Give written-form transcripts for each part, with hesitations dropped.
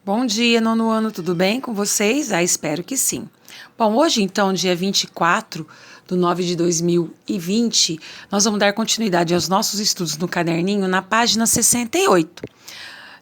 Bom dia, nono ano, tudo bem com vocês? Espero que sim. Bom, hoje então, dia 24/9/2020, nós vamos dar continuidade aos nossos estudos no caderninho na página 68,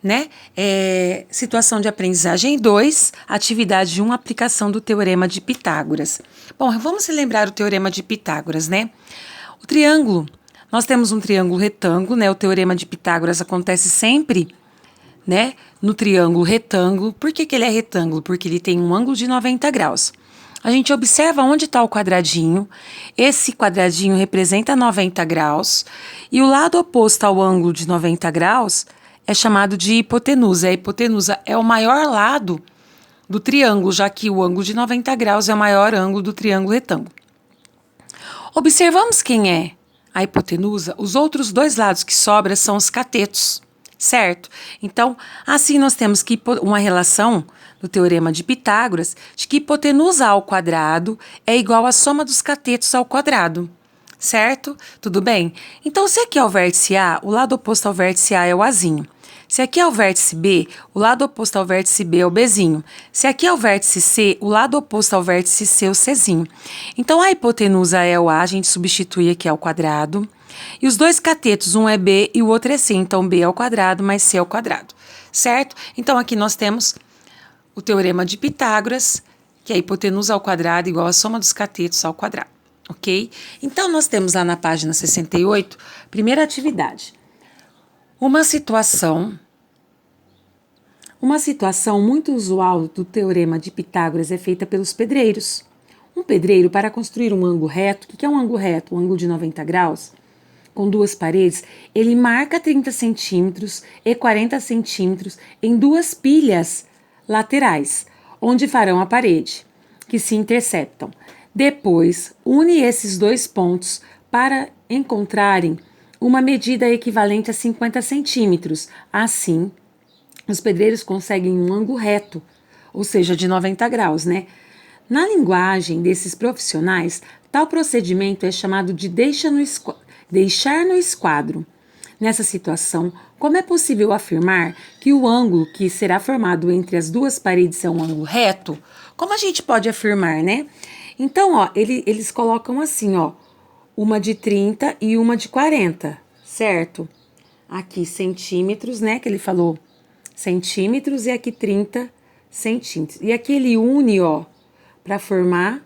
né? Situação de aprendizagem 2, atividade 1, aplicação do Teorema de Pitágoras. Bom, vamos relembrar o Teorema de Pitágoras, né? O triângulo, nós temos um triângulo retângulo, né? O Teorema de Pitágoras acontece sempre, né, no triângulo retângulo. Por que ele é retângulo? Porque ele tem um ângulo de 90 graus. A gente observa onde está o quadradinho. Esse quadradinho representa 90 graus. E o lado oposto ao ângulo de 90 graus é chamado de hipotenusa. A hipotenusa é o maior lado do triângulo, já que o ângulo de 90 graus é o maior ângulo do triângulo retângulo. Observamos quem é a hipotenusa. Os outros dois lados que sobram são os catetos. Certo? Então, assim nós temos que uma relação do Teorema de Pitágoras de que hipotenusa ao quadrado é igual à soma dos catetos ao quadrado. Certo? Tudo bem? Então, se aqui é o vértice A, o lado oposto ao vértice A é o Azinho. Se aqui é o vértice B, o lado oposto ao vértice B é o Bzinho. Se aqui é o vértice C, o lado oposto ao vértice C é o Czinho. Então, a hipotenusa é o A, a gente substitui aqui ao quadrado. E os dois catetos, um é B e o outro é C. Então, B ao quadrado mais C ao quadrado. Certo? Então, aqui nós temos o Teorema de Pitágoras, que é a hipotenusa ao quadrado igual à soma dos catetos ao quadrado. Ok? Então, nós temos lá na página 68, primeira atividade. Uma situação muito usual do Teorema de Pitágoras é feita pelos pedreiros. Um pedreiro, para construir um ângulo reto, o que é um ângulo reto? Um ângulo de 90 graus, com duas paredes, ele marca 30 centímetros e 40 centímetros em duas pilhas laterais, onde farão a parede, que se interceptam. Depois, une esses dois pontos para encontrarem uma medida equivalente a 50 centímetros. Assim, os pedreiros conseguem um ângulo reto, ou seja, de 90 graus, né? Na linguagem desses profissionais, tal procedimento é chamado de deixar no esquadro. Nessa situação, como é possível afirmar que o ângulo que será formado entre as duas paredes é um ângulo reto? Como a gente pode afirmar, né? Então, eles colocam assim, uma de 30 e uma de 40, certo? Aqui centímetros, né, que ele falou centímetros, e aqui 30 centímetros. E aqui ele une, para formar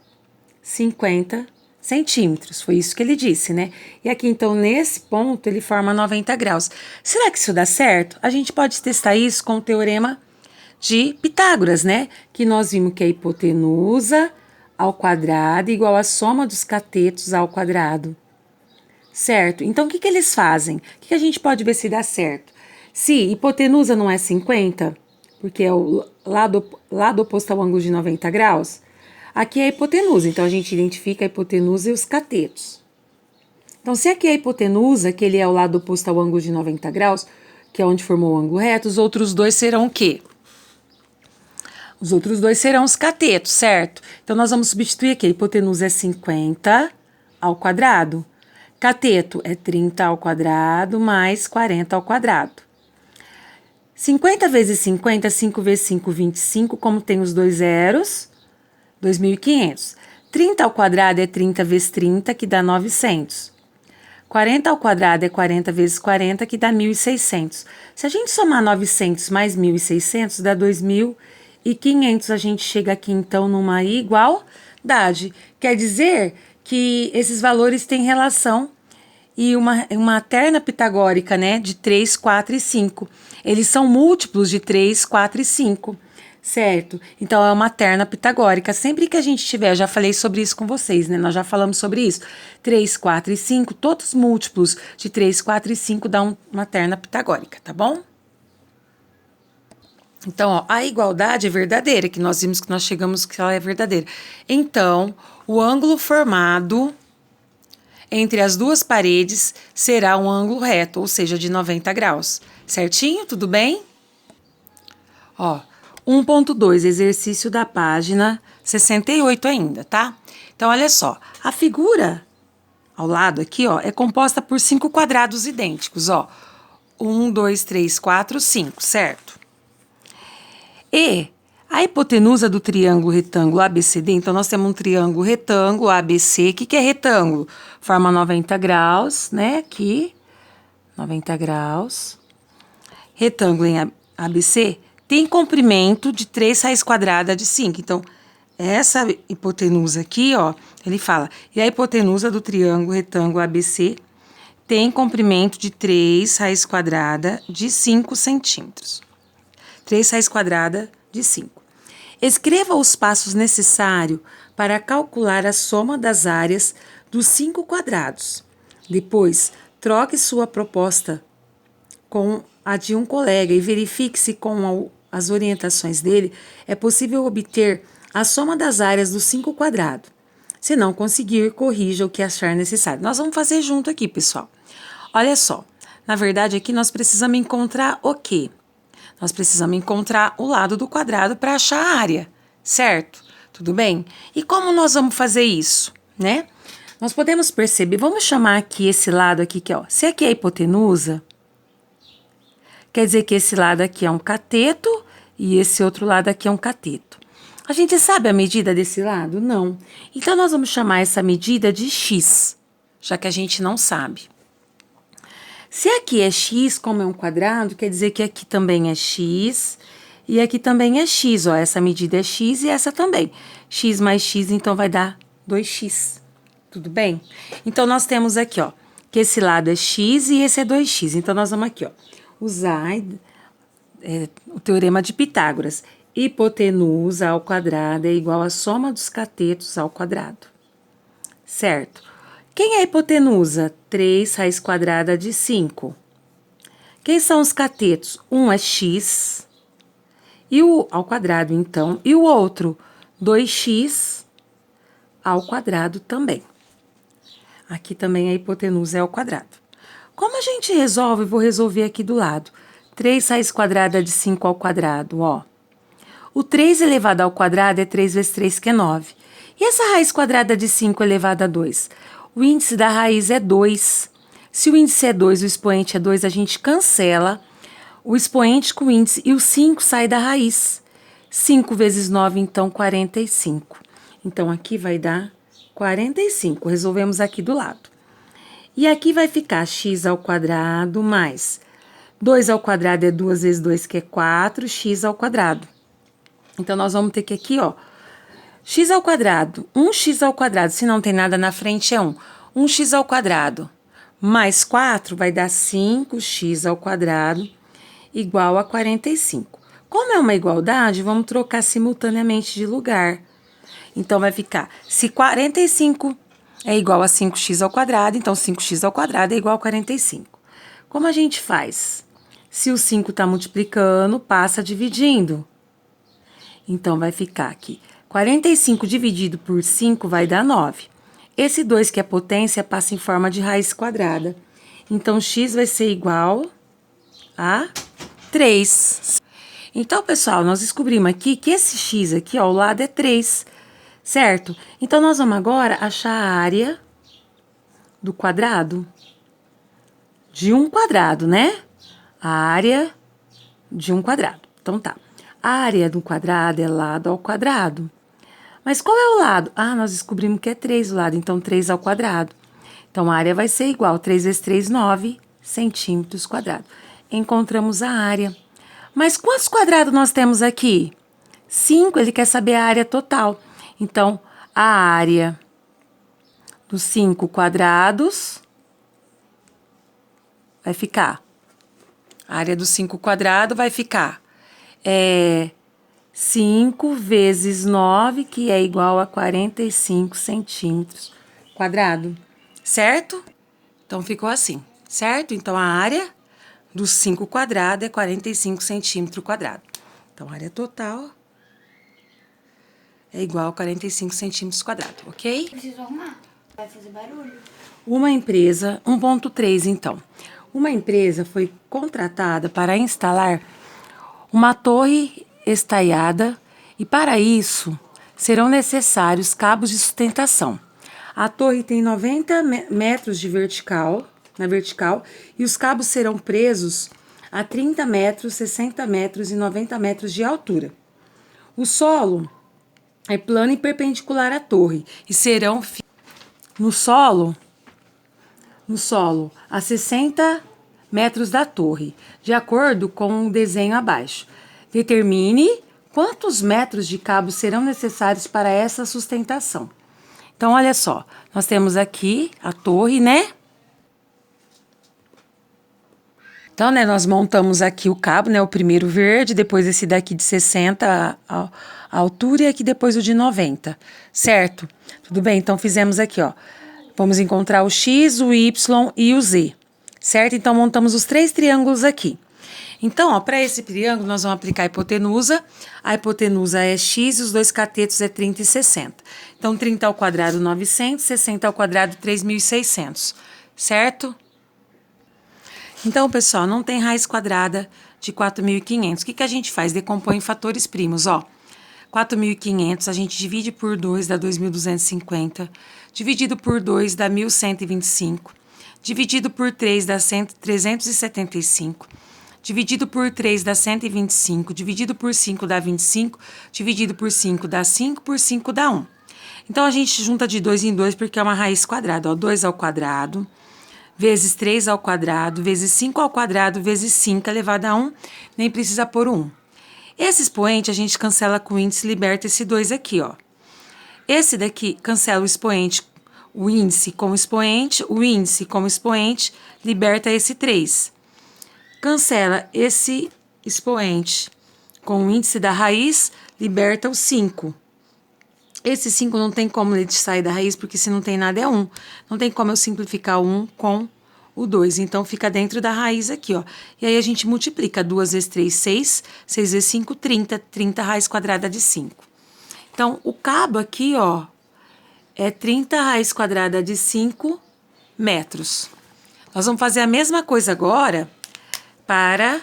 50 centímetros, foi isso que ele disse, né? E aqui, então, nesse ponto, ele forma 90 graus. Será que isso dá certo? A gente pode testar isso com o Teorema de Pitágoras, né? Que nós vimos que a hipotenusa ao quadrado igual à soma dos catetos ao quadrado. Certo? Então, o que eles fazem? O que a gente pode ver se dá certo? Se hipotenusa não é 50, porque é o lado oposto ao ângulo de 90 graus, aqui é a hipotenusa, então a gente identifica a hipotenusa e os catetos. Então, se aqui é a hipotenusa, que ele é o lado oposto ao ângulo de 90 graus, que é onde formou o ângulo reto, os outros dois serão o quê? Os outros dois serão os catetos, certo? Então, nós vamos substituir aqui. A hipotenusa é 50 ao quadrado. Cateto é 30 ao quadrado mais 40 ao quadrado. 50 vezes 50, 5 vezes 5, 25, como tem os dois zeros, 2.500. 30 ao quadrado é 30 vezes 30, que dá 900. 40 ao quadrado é 40 vezes 40, que dá 1.600. Se a gente somar 900 mais 1.600, dá 2.500. A gente chega aqui, então, numa igualdade. Quer dizer que esses valores têm relação e uma terna pitagórica, né, de 3, 4 e 5. Eles são múltiplos de 3, 4 e 5. Certo? Então, é uma terna pitagórica. Sempre que a gente tiver, já falei sobre isso com vocês, né? Nós já falamos sobre isso. 3, 4 e 5, todos múltiplos de 3, 4 e 5 dão uma terna pitagórica, tá bom? Então, a igualdade é verdadeira, que nós vimos que nós chegamos que ela é verdadeira. Então, o ângulo formado entre as duas paredes será um ângulo reto, ou seja, de 90 graus. Certinho? Tudo bem? 1.2, exercício da página 68 ainda, tá? Então, olha só, a figura ao lado aqui, é composta por 5 quadrados idênticos, 1, 2, 3, 4, 5, certo? E a hipotenusa do triângulo retângulo ABCD, então nós temos um triângulo retângulo ABC. O que é retângulo? Forma 90 graus, né? Aqui, 90 graus. Retângulo em ABC tem comprimento de 3 raiz quadrada de 5. Então, essa hipotenusa aqui, ó, ele fala, e a hipotenusa do triângulo retângulo ABC tem comprimento de 3 raiz quadrada de 5 centímetros. 3 raiz quadrada de 5. Escreva os passos necessários para calcular a soma das áreas dos 5 quadrados. Depois, troque sua proposta com a de um colega e verifique se com as orientações dele é possível obter a soma das áreas dos 5 quadrados. Se não conseguir, corrija o que achar necessário. Nós vamos fazer junto aqui, pessoal. Olha só, na verdade aqui nós precisamos encontrar o quê? Nós precisamos encontrar o lado do quadrado para achar a área, certo? Tudo bem? E como nós vamos fazer isso, né? Nós podemos perceber, vamos chamar aqui esse lado aqui, que ó, se aqui é a hipotenusa, quer dizer que esse lado aqui é um cateto e esse outro lado aqui é um cateto. A gente sabe a medida desse lado? Não. Então, nós vamos chamar essa medida de x, já que a gente não sabe. Se aqui é x, como é um quadrado, quer dizer que aqui também é x e aqui também é x. Ó, essa medida é x e essa também. X mais x, então vai dar 2x. Tudo bem? Então, nós temos aqui, ó, que esse lado é x e esse é 2x. Então, nós vamos aqui, ó, usar o teorema de Pitágoras. Hipotenusa ao quadrado é igual à soma dos catetos ao quadrado. Certo? Quem é a hipotenusa? 3 raiz quadrada de 5. Quem são os catetos? Um é x e ao quadrado, então. E o outro, 2x ao quadrado também. Aqui também a hipotenusa é ao quadrado. Como a gente resolve? Vou resolver aqui do lado. 3 raiz quadrada de 5 ao quadrado, ó. O 3 elevado ao quadrado é 3 vezes 3, que é 9. E essa raiz quadrada de 5 elevada a 2? O índice da raiz é 2. Se o índice é 2 e o expoente é 2, a gente cancela o expoente com o índice e o 5 sai da raiz. 5 vezes 9, então, 45. Então, aqui vai dar 45. Resolvemos aqui do lado. E aqui vai ficar x ao quadrado mais 2 ao quadrado é 2 vezes 2, que é 4, x ao quadrado. Então, nós vamos ter que aqui, ó, x ao quadrado, 1x ao quadrado, se não tem nada na frente é 1. 1x ao quadrado mais 4 vai dar 5x ao quadrado igual a 45. Como é uma igualdade, vamos trocar simultaneamente de lugar. Então, vai ficar, se 45 é igual a 5x ao quadrado, então 5x ao quadrado é igual a 45. Como a gente faz? Se o 5 está multiplicando, passa dividindo. Então, vai ficar aqui, 45 dividido por 5 vai dar 9. Esse 2, que é potência, passa em forma de raiz quadrada. Então, x vai ser igual a 3. Então, pessoal, nós descobrimos aqui que esse x aqui, ó, ao lado é 3, certo? Então, nós vamos agora achar a área do quadrado. De um quadrado, né? A área de um quadrado. Então, tá. A área do quadrado é lado ao quadrado. Mas qual é o lado? Ah, nós descobrimos que é 3 o lado, então 3 ao quadrado. Então, a área vai ser igual, 3 vezes 3, 9 centímetros quadrados. Encontramos a área. Mas quantos quadrados nós temos aqui? 5, ele quer saber a área total. Então, a área dos 5 quadrados vai ficar. A área dos 5 quadrados vai ficar 5 vezes 9, que é igual a 45 centímetros quadrado, certo? Então, ficou assim, certo? Então, a área dos 5 quadrados é 45 centímetros quadrados. Então, a área total é igual a 45 centímetros quadrados, ok? Preciso arrumar, vai fazer barulho. Uma empresa, 1.3 então. Uma empresa foi contratada para instalar uma torre estaiada e para isso serão necessários cabos de sustentação. A torre tem 90 metros de vertical, na vertical, e os cabos serão presos a 30 metros, 60 metros e 90 metros de altura. O solo é plano e perpendicular à torre e serão no solo a 60 metros da torre, de acordo com o desenho abaixo. Determine quantos metros de cabo serão necessários para essa sustentação. Então, olha só, nós temos aqui a torre, né? Então, né, nós montamos aqui o cabo, né, o primeiro verde, depois esse daqui de 60 a altura e aqui depois o de 90, certo? Tudo bem? Então, fizemos aqui, ó. Vamos encontrar o X, o Y e o Z, certo? Então, montamos os 3 triângulos aqui. Então, ó, para esse triângulo, nós vamos aplicar a hipotenusa. A hipotenusa é X e os 2 catetos é 30 e 60. Então, 30 ao quadrado, 900, 60 ao quadrado, 3.600, certo? Então, pessoal, não tem raiz quadrada de 4.500. O que a gente faz? Decompõe em fatores primos, ó. 4.500 a gente divide por 2 dá 2.250. Dividido por 2 dá 1.125. Dividido por 3 dá 375. Dividido por 3 dá 125. Dividido por 5 dá 25. Dividido por 5 dá 5. Por 5 dá 1. Então, a gente junta de 2 em 2 porque é uma raiz quadrada, ó. 2 ao quadrado vezes 3 ao quadrado, vezes 5 ao quadrado, vezes 5 elevado a 1, nem precisa pôr 1. Esse expoente a gente cancela com o índice, liberta esse 2 aqui, ó. Esse daqui cancela o expoente, o índice com o índice com o expoente, liberta esse 3. Cancela esse expoente com o índice da raiz, liberta o 5. Esse 5 não tem como ele sair da raiz, porque se não tem nada é 1. Não tem como eu simplificar o 1 com o 2. Então, fica dentro da raiz aqui, ó. E aí, a gente multiplica. 2 vezes 3, 6. 6 vezes 5, 30. 30 raiz quadrada de 5. Então, o cabo aqui, ó, é 30 raiz quadrada de 5 metros. Nós vamos fazer a mesma coisa agora para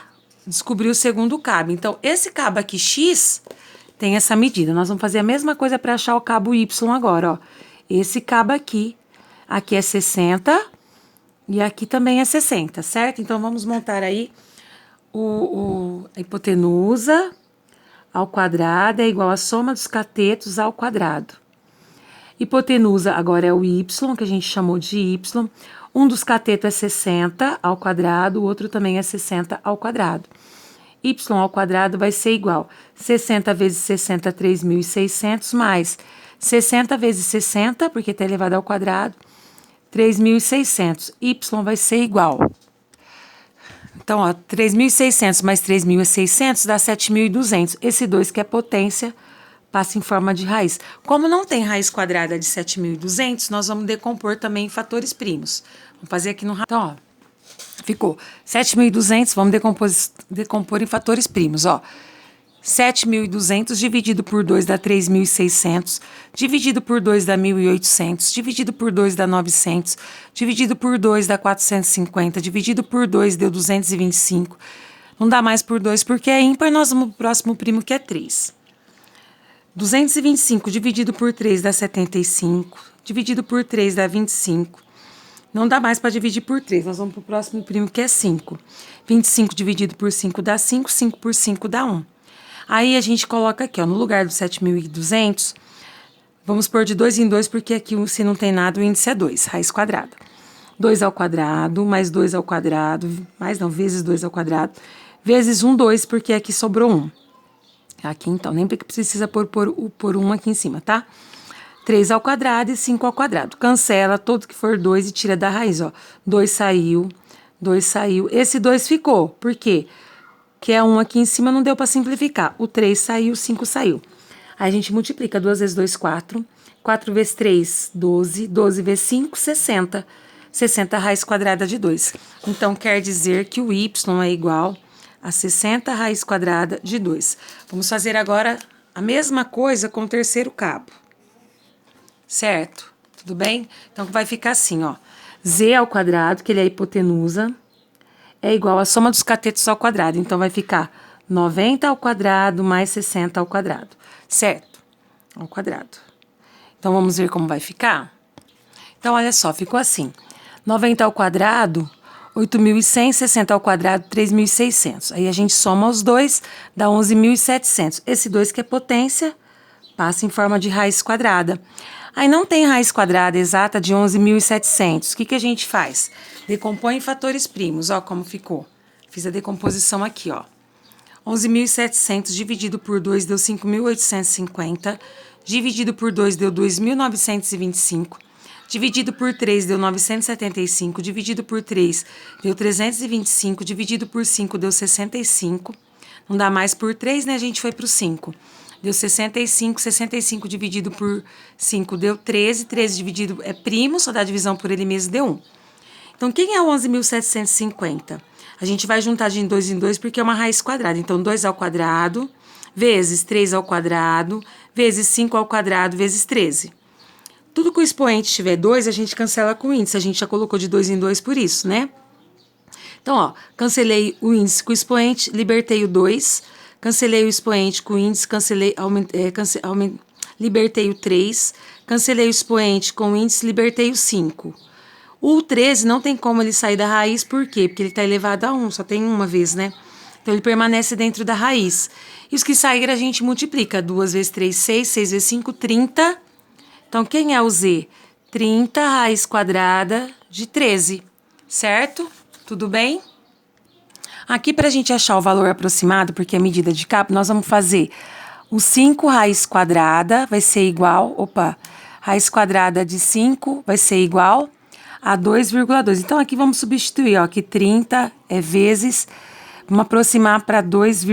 descobrir o segundo cabo. Então, esse cabo aqui, X, tem essa medida. Nós vamos fazer a mesma coisa para achar o cabo Y agora, ó. Esse cabo aqui é 60 e aqui também é 60, certo? Então, vamos montar aí a hipotenusa ao quadrado é igual à soma dos catetos ao quadrado. Hipotenusa agora é o Y, que a gente chamou de Y. Um dos catetos é 60 ao quadrado, o outro também é 60 ao quadrado. Y ao quadrado vai ser igual 60 vezes 60, 3.600, mais 60 vezes 60, porque está elevado ao quadrado, 3.600. Y vai ser igual. Então, ó, 3.600 mais 3.600 dá 7.200. Esse 2 que é potência passa em forma de raiz. Como não tem raiz quadrada de 7.200, nós vamos decompor também em fatores primos. Vamos fazer aqui no... Então, ó. Ficou 7.200, vamos decompor em fatores primos, ó. 7.200 dividido por 2 dá 3.600, dividido por 2 dá 1.800, dividido por 2 dá 900, dividido por 2 dá 450, dividido por 2 deu 225. Não dá mais por 2 porque é ímpar, nós vamos pro próximo primo que é 3. 225 dividido por 3 dá 75, dividido por 3 dá 25. Não dá mais para dividir por 3, nós vamos para o próximo primo que é 5. 25 dividido por 5 dá 5, 5 por 5 dá 1. Aí a gente coloca aqui, ó, no lugar dos 7.200, vamos pôr de 2 em 2, porque aqui se não tem nada o índice é 2, raiz quadrada. 2 ao quadrado, mais 2 ao quadrado, mais não, vezes 2 ao quadrado, vezes 1, 2, porque aqui sobrou 1. Aqui então, nem porque precisa pôr 1 aqui em cima, tá? 3 ao quadrado e 5 ao quadrado. Cancela todo que for 2 e tira da raiz, ó. 2 saiu, 2 saiu. Esse 2 ficou. Por quê? Que é 1 aqui em cima, não deu para simplificar. O 3 saiu, 5 saiu. Aí a gente multiplica. 2 vezes 2, 4. 4 vezes 3, 12. 12 vezes 5, 60. 60 raiz quadrada de 2. Então, quer dizer que o y é igual a 60 raiz quadrada de 2. Vamos fazer agora a mesma coisa com o terceiro cabo. Certo? Tudo bem? Então, vai ficar assim, ó. Z ao quadrado, que ele é a hipotenusa, é igual à soma dos catetos ao quadrado. Então, vai ficar 90 ao quadrado mais 60 ao quadrado. Certo? Ao quadrado. Então, vamos ver como vai ficar? Então, olha só, ficou assim. 90 ao quadrado, 8.100, 60 ao quadrado, 3.600. Aí a gente soma os dois, dá 11.700. Esse 2 que é potência, passa em forma de raiz quadrada. Aí não tem raiz quadrada exata de 11.700. O que a gente faz? Decompõe em fatores primos, ó como ficou. Fiz a decomposição aqui, ó. 11.700 dividido por 2 deu 5.850. Dividido por 2 deu 2.925. Dividido por 3 deu 975, dividido por 3 deu 325, dividido por 5 deu 65. Não dá mais por 3, né? A gente foi para o 5. Deu 65, 65 dividido por 5 deu 13, 13 dividido é primo, só dá divisão por ele mesmo, deu 1. Então, quem é 11.750? A gente vai juntar de 2 em 2 porque é uma raiz quadrada. Então, 2 ao quadrado, vezes 3 ao quadrado, vezes 5 ao quadrado, vezes 13. Tudo que o expoente tiver 2, a gente cancela com o índice. A gente já colocou de 2 em 2 por isso, né? Então, ó, cancelei o índice com o expoente, libertei o 2. Cancelei o expoente com o índice, libertei o 3. Cancelei o expoente com o índice, libertei o 5. O 13 não tem como ele sair da raiz, por quê? Porque ele está elevado a 1, só tem uma vez, né? Então, ele permanece dentro da raiz. E os que saíram a gente multiplica. 2 vezes 3, 6. 6 vezes 5, 30. Então, quem é o Z? 30 raiz quadrada de 13, certo? Tudo bem? Aqui, para a gente achar o valor aproximado, porque é medida de cabo, nós vamos fazer o 5 raiz quadrada, vai ser igual, raiz quadrada de 5 vai ser igual a 2,2. Então, aqui vamos substituir, ó, que 30 é vezes, vamos aproximar para 2,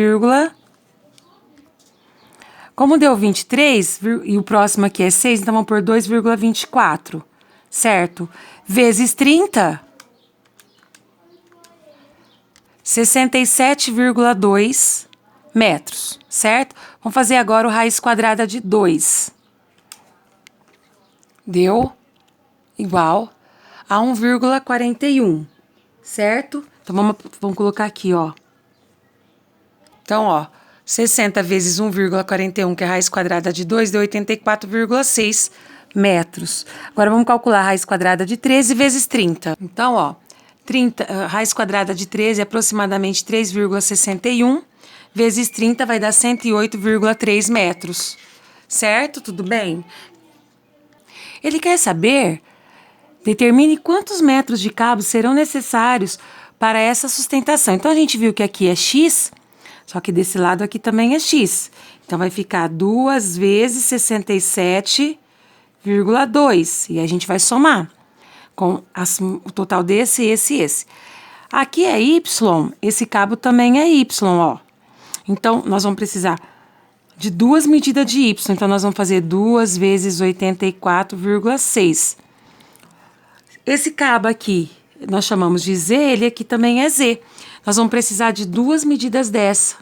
como deu 23, e o próximo aqui é 6, então vamos por 2,24, certo? Vezes 30, 67,2 metros, certo? Vamos fazer agora o raiz quadrada de 2. Deu igual a 1,41, certo? Então, vamos colocar aqui, ó. Então, ó. 60 vezes 1,41, que é a raiz quadrada de 2, deu 84,6 metros. Agora, vamos calcular a raiz quadrada de 13 vezes 30. Então, ó, raiz quadrada de 13 é aproximadamente 3,61, vezes 30 vai dar 108,3 metros. Certo? Tudo bem? Ele quer saber, determine quantos metros de cabo serão necessários para essa sustentação. Então, a gente viu que aqui é X, só que desse lado aqui também é X. Então, vai ficar 2 vezes 67,2. E a gente vai somar com o total desse, esse e esse. Aqui é Y, esse cabo também é Y, ó. Então, nós vamos precisar de 2 medidas de Y. Então, nós vamos fazer 2 vezes 84,6. Esse cabo aqui, nós chamamos de Z, ele aqui também é Z. Nós vamos precisar de 2 medidas dessa.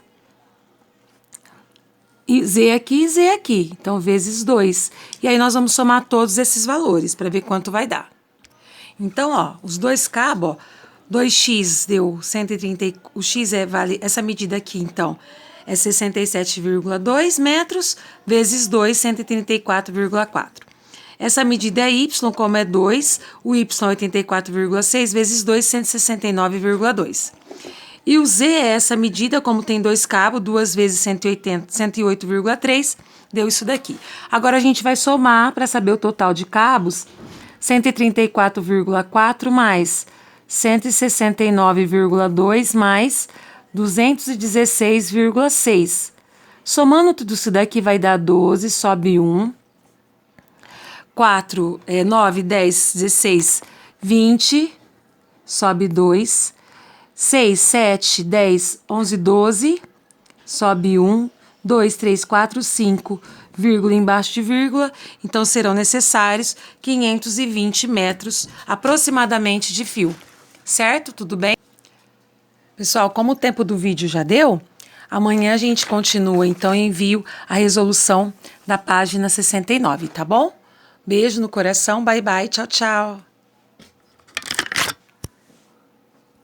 E Z aqui e Z aqui. Então, vezes 2. E aí, nós vamos somar todos esses valores para ver quanto vai dar. Então, ó, os dois cabos, ó, 2x deu 130. O x vale essa medida aqui, então, é 67,2 metros, vezes 2, 134,4. Essa medida é y, como é 2, o y é 84,6, vezes 2, 169,2. E o z é essa medida, como tem 2 cabos, 2 vezes 108,3, deu isso daqui. Agora, a gente vai somar para saber o total de cabos, 134,4 mais 169,2 mais 216,6. Somando tudo isso daqui vai dar 12, sobe 1. 4, 9, 10, 16, 20, sobe 2. 6, 7, 10, 11, 12, sobe 1. 2, 3, 4, 5, vírgula embaixo de vírgula. Então, serão necessários 520 metros aproximadamente de fio. Certo? Tudo bem? Pessoal, como o tempo do vídeo já deu, amanhã a gente continua, então eu envio a resolução da página 69, tá bom? Beijo no coração, bye bye, tchau, tchau.